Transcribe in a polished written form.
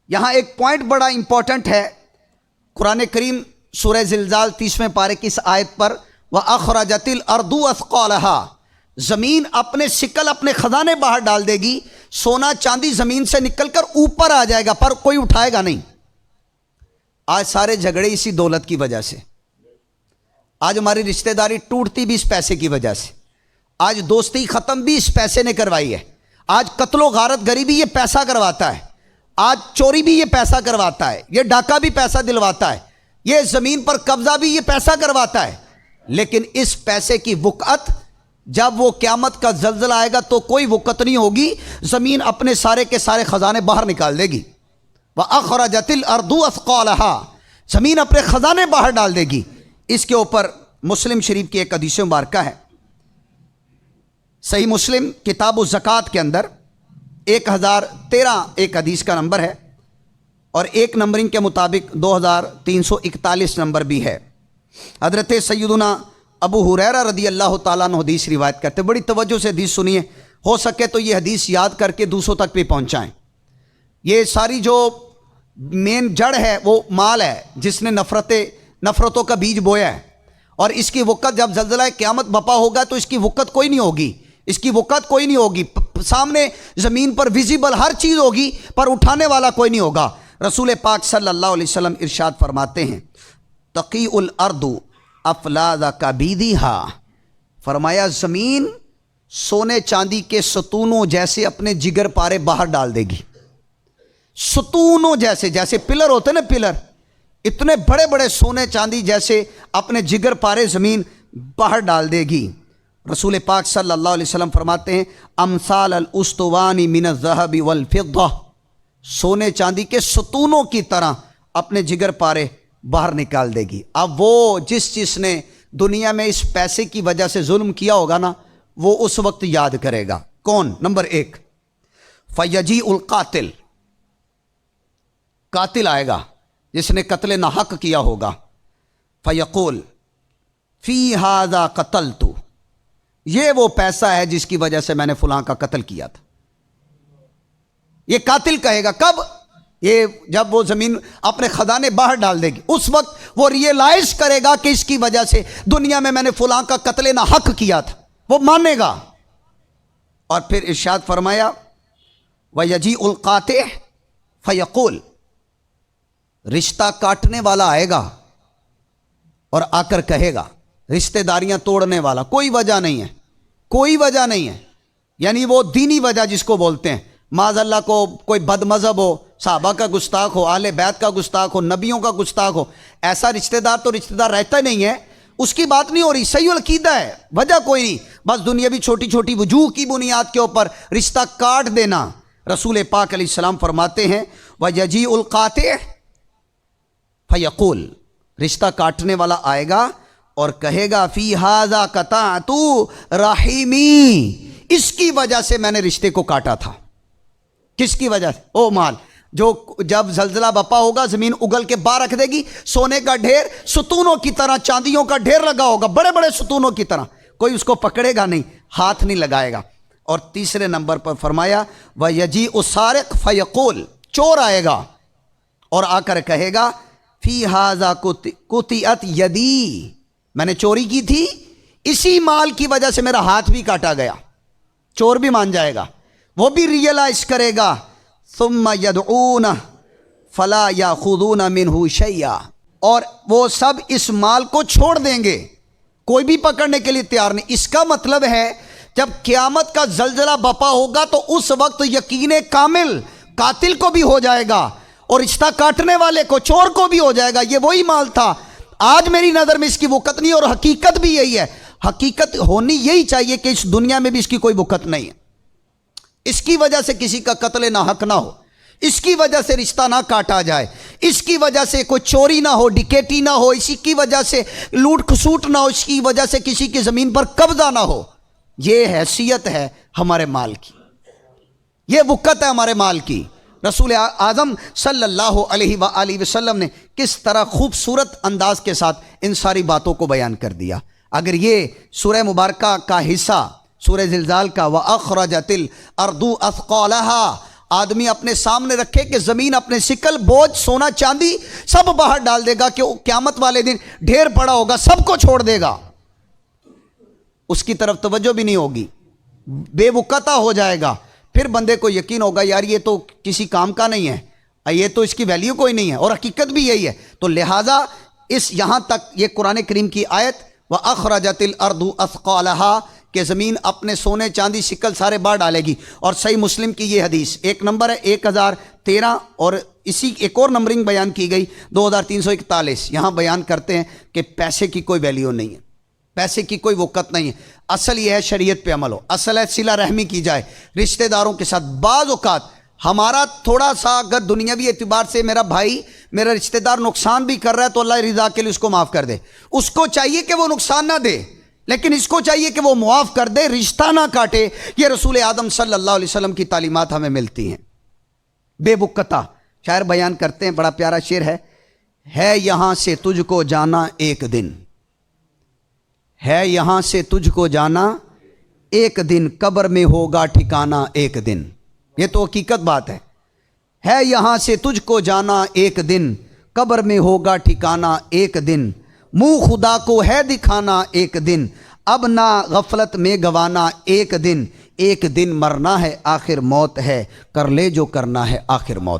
یہاں ایک پوائنٹ بڑا امپورٹنٹ ہے، قرآن کریم سورہ زلزال 30ویں پارے کی اس آیت پر وَأَخْرَجَتِ الْأَرْضُ أَثْقَالَهَا، زمین اپنے شکل اپنے خزانے باہر ڈال دے گی، سونا چاندی زمین سے نکل کر اوپر آ جائے گا پر کوئی اٹھائے گا نہیں۔ آج سارے جھگڑے اسی دولت کی وجہ سے، آج ہماری رشتہ داری ٹوٹتی بھی اس پیسے کی وجہ سے، آج دوستی ختم بھی اس پیسے نے کروائی ہے، آج قتل و غارت گری بھی یہ پیسہ کرواتا ہے، آج چوری بھی یہ پیسہ کرواتا ہے، یہ ڈاکہ بھی پیسہ دلواتا ہے، یہ زمین پر قبضہ بھی یہ پیسہ کرواتا ہے۔ لیکن اس پیسے کی وقعت جب وہ قیامت کا زلزلہ آئے گا تو کوئی وقعت نہیں ہوگی، زمین اپنے سارے کے سارے خزانے باہر نکال دے گی۔ وَأَخْرَجَتِ الْأَرْضُ أَثْقَالَهَا، زمین اپنے خزانے باہر ڈال دے گی۔ اس کے اوپر مسلم شریف کی ایک حدیث مبارکہ ہے، صحیح مسلم کتاب الزکوٰۃ کے اندر 1013 ایک حدیث کا نمبر ہے، اور ایک نمبرنگ کے مطابق 2341 نمبر بھی ہے۔ حضرت سیدنا ابو ہریرہ رضی اللہ تعالیٰ عنہ حدیث روایت کرتے، بڑی توجہ سے حدیث سنیے، ہو سکے تو یہ حدیث یاد کر کے دوسروں تک بھی پہنچائیں۔ یہ ساری جو مین جڑ ہے وہ مال ہے جس نے نفرتوں کا بیج بویا ہے، اور اس کی وقت جب زلزلہ قیامت بپا ہوگا تو اس کی وقت کوئی نہیں ہوگی، اس کی وقت کوئی نہیں ہوگی، سامنے زمین پر ویزیبل ہر چیز ہوگی پر اٹھانے والا کوئی نہیں ہوگا۔ رسول پاک صلی اللہ علیہ وسلم ارشاد فرماتے ہیں تقی الارض افلاذ کبیدھا، فرمایا زمین سونے چاندی کے ستونوں جیسے اپنے جگر پارے باہر ڈال دے گی، ستونوں جیسے، جیسے پلر ہوتے نا پلر، اتنے بڑے بڑے سونے چاندی جیسے اپنے جگر پارے زمین باہر ڈال دے گی۔ رسول پاک صلی اللہ علیہ وسلم فرماتے ہیں امثال الاسطوان من الذهب والفضہ، سونے چاندی کے ستونوں کی طرح اپنے جگر پارے باہر نکال دے گی۔ اب وہ جس نے دنیا میں اس پیسے کی وجہ سے ظلم کیا ہوگا نا، وہ اس وقت یاد کرے گا۔ کون؟ نمبر 1 فیجیء القاتل، قاتل آئے گا جس نے قتل ناحق کیا ہوگا، فیقول فی ھذا قتلت، یہ وہ پیسہ ہے جس کی وجہ سے میں نے فلاں کا قتل کیا تھا۔ یہ قاتل کہے گا کب؟ یہ جب وہ زمین اپنے خزانے باہر ڈال دے گی، اس وقت وہ ریئلائز کرے گا کہ اس کی وجہ سے دنیا میں نے فلاں کا قتل ناحق کیا تھا، وہ مانے گا۔ اور پھر ارشاد فرمایا وَيَجِيءُ الْقَاطِعُ فَيَقُولُ، رشتہ کاٹنے والا آئے گا اور آ کر کہے گا، رشتہ داریاں توڑنے والا، کوئی وجہ نہیں ہے، کوئی وجہ نہیں ہے، یعنی وہ دینی وجہ جس کو بولتے ہیں، معاذ اللہ کو کوئی بد مذہب ہو، صحابہ کا گستاخ ہو، اہل بیت کا گستاخ ہو، نبیوں کا گستاخ ہو، ایسا رشتہ دار تو رشتہ دار رہتا نہیں ہے، اس کی بات نہیں ہو رہی، صحیح العقیدہ ہے، وجہ کوئی نہیں، بس دنیاوی چھوٹی چھوٹی وجوہ کی بنیاد کے اوپر رشتہ کاٹ دینا۔ رسول پاک علیہ السلام فرماتے ہیں وَيَجِيءُ الْقَاطِعُ فَيَقُولُ، رشتہ کاٹنے والا آئے گا اور کہے گا فی ھذا قطعت رحیمی، اس کی وجہ سے میں نے رشتے کو کاٹا تھا۔ کس کی وجہ سے؟ او مال جو جب زلزلہ بپا ہوگا زمین اگل کے باہر رکھ دے گی، سونے کا ڈھیر ستونوں کی طرح، چاندیوں کا ڈھیر لگا ہوگا بڑے بڑے ستونوں کی طرح، کوئی اس کو پکڑے گا نہیں، ہاتھ نہیں لگائے گا۔ اور تیسرے نمبر پر فرمایا وَيَجِيءُ السَّارِقُ فَيَقُولُ، چور آئے گا اور آ کر کہے گا فی ھذا قطعت یدی، میں نے چوری کی تھی، اسی مال کی وجہ سے میرا ہاتھ بھی کاٹا گیا۔ چور بھی مان جائے گا، وہ بھی ریئلائز کرے گا۔ ثم یدعون فلا یاخذون منہ شیئا، اور وہ سب اس مال کو چھوڑ دیں گے، کوئی بھی پکڑنے کے لیے تیار نہیں۔ اس کا مطلب ہے جب قیامت کا زلزلہ بپا ہوگا تو اس وقت یقین کامل قاتل کو بھی ہو جائے گا اور رشتہ کاٹنے والے کو، چور کو بھی ہو جائے گا، یہ وہی مال تھا۔ آج میری نظر میں اس کی وقت نہیں، اور حقیقت بھی یہی ہے، حقیقت ہونی یہی چاہیے کہ اس دنیا میں بھی اس کی کوئی وقت نہیں ہے، اس کی وجہ سے کسی کا قتل ناحق نہ ہو، اس کی وجہ سے رشتہ نہ کاٹا جائے، اس کی وجہ سے کوئی چوری نہ ہو، ڈکیٹی نہ ہو، اسی کی وجہ سے لوٹ کھسوٹ نہ ہو، اس کی وجہ سے کسی کی زمین پر قبضہ نہ ہو۔ یہ حیثیت ہے ہمارے مال کی، یہ وقت ہے ہمارے مال کی۔ رسول اعظم صلی اللہ علیہ وآلہ وسلم نے کس طرح خوبصورت انداز کے ساتھ ان ساری باتوں کو بیان کر دیا۔ اگر یہ سورہ مبارکہ کا حصہ سورہ زلزال کا وَأَخْرَجَتِ الْأَرْضُ أَثْقَالَهَا آدمی اپنے سامنے رکھے کہ زمین اپنے شکل بوجھ سونا چاندی سب باہر ڈال دے گا کہ قیامت والے دن ڈھیر پڑا ہوگا سب کو چھوڑ دے گا، اس کی طرف توجہ بھی نہیں ہوگی، بے وقتہ ہو جائے گا، پھر بندے کو یقین ہوگا یار یہ تو کسی کام کا نہیں ہے، یہ تو اس کی ویلیو کوئی نہیں ہے، اور حقیقت بھی یہی ہے۔ تو لہٰذا اس یہاں تک یہ قرآن کریم کی آیت وَأَخْرَجَتِ الْأَرْضُ أَثْقَالَهَا کہ زمین اپنے سونے چاندی شکل سارے باہر ڈالے گی، اور صحیح مسلم کی یہ حدیث ایک نمبر ہے 1013، اور اسی ایک اور نمبرنگ بیان کی گئی 2341۔ یہاں بیان کرتے ہیں کہ پیسے کی کوئی ویلیو نہیں ہے، پیسے کی کوئی وقت نہیں ہے، اصل یہ ہے شریعت پہ عمل ہو، اصل ہے صلہ رحمی کی جائے رشتہ داروں کے ساتھ۔ بعض اوقات ہمارا تھوڑا سا اگر دنیاوی اعتبار سے میرا بھائی میرا رشتہ دار نقصان بھی کر رہا ہے تو اللہ رضا کے لیے اس کو معاف کر دے، اس کو چاہیے کہ وہ نقصان نہ دے، لیکن اس کو چاہیے کہ وہ معاف کر دے، رشتہ نہ کاٹے۔ یہ رسول اعظم صلی اللہ علیہ وسلم کی تعلیمات ہمیں ملتی ہیں۔ بے وقتہ شاعر بیان کرتے ہیں، بڑا پیارا شعر ہے یہاں سے تجھ کو جانا ایک دن، ہے یہاں سے تجھ کو جانا ایک دن، قبر میں ہوگا ٹھکانہ ایک دن۔ یہ تو حقیقت بات ہے یہاں سے تجھ کو جانا ایک دن، قبر میں ہوگا ٹھکانہ ایک دن، منہ خدا کو ہے دکھانا ایک دن، اب نہ غفلت میں گوانا ایک دن، ایک دن مرنا ہے آخر موت ہے، کر لے جو کرنا ہے آخر موت۔